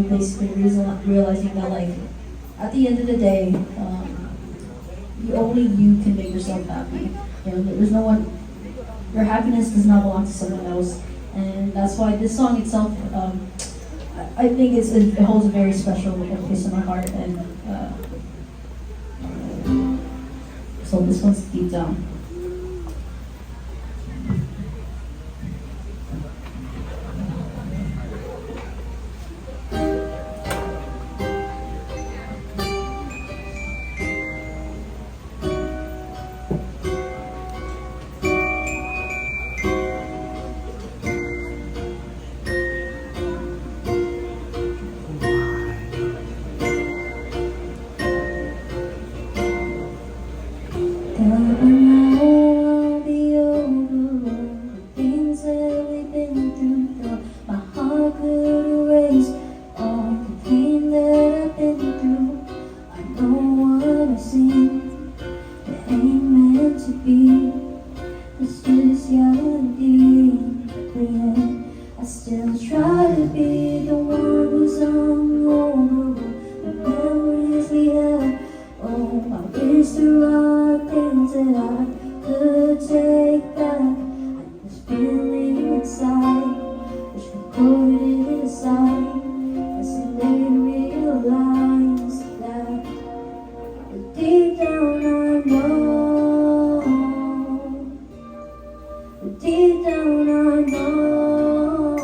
basically realizing that, like, at the end of the day, only you can make yourself happy. You know, there's no one. Your happiness does not belong to someone else, and that's why this song itself, I think it holds a very special place in my heart. And so this one's Deep Down. I'll be over the things that we've been through. Though my heart could erase all the pain that I've been through. I know what I've seen, it ain't meant to be. It's just reality, but yeah, I still try to be the one who's hungover. The memories we have, oh, I wish there are things that I could take back. I was feeling inside, wish we put it aside. As they realize that deep down I know, deep down I know,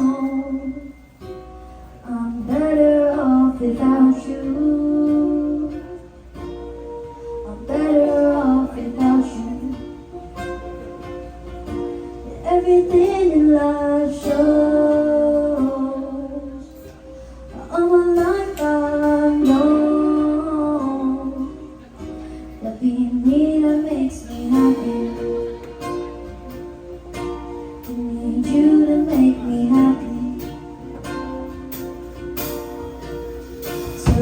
I'm better off without you. I'm better off without you. Everything in life shows. All my life I know that being me that makes me happy. I need you to make me happy. So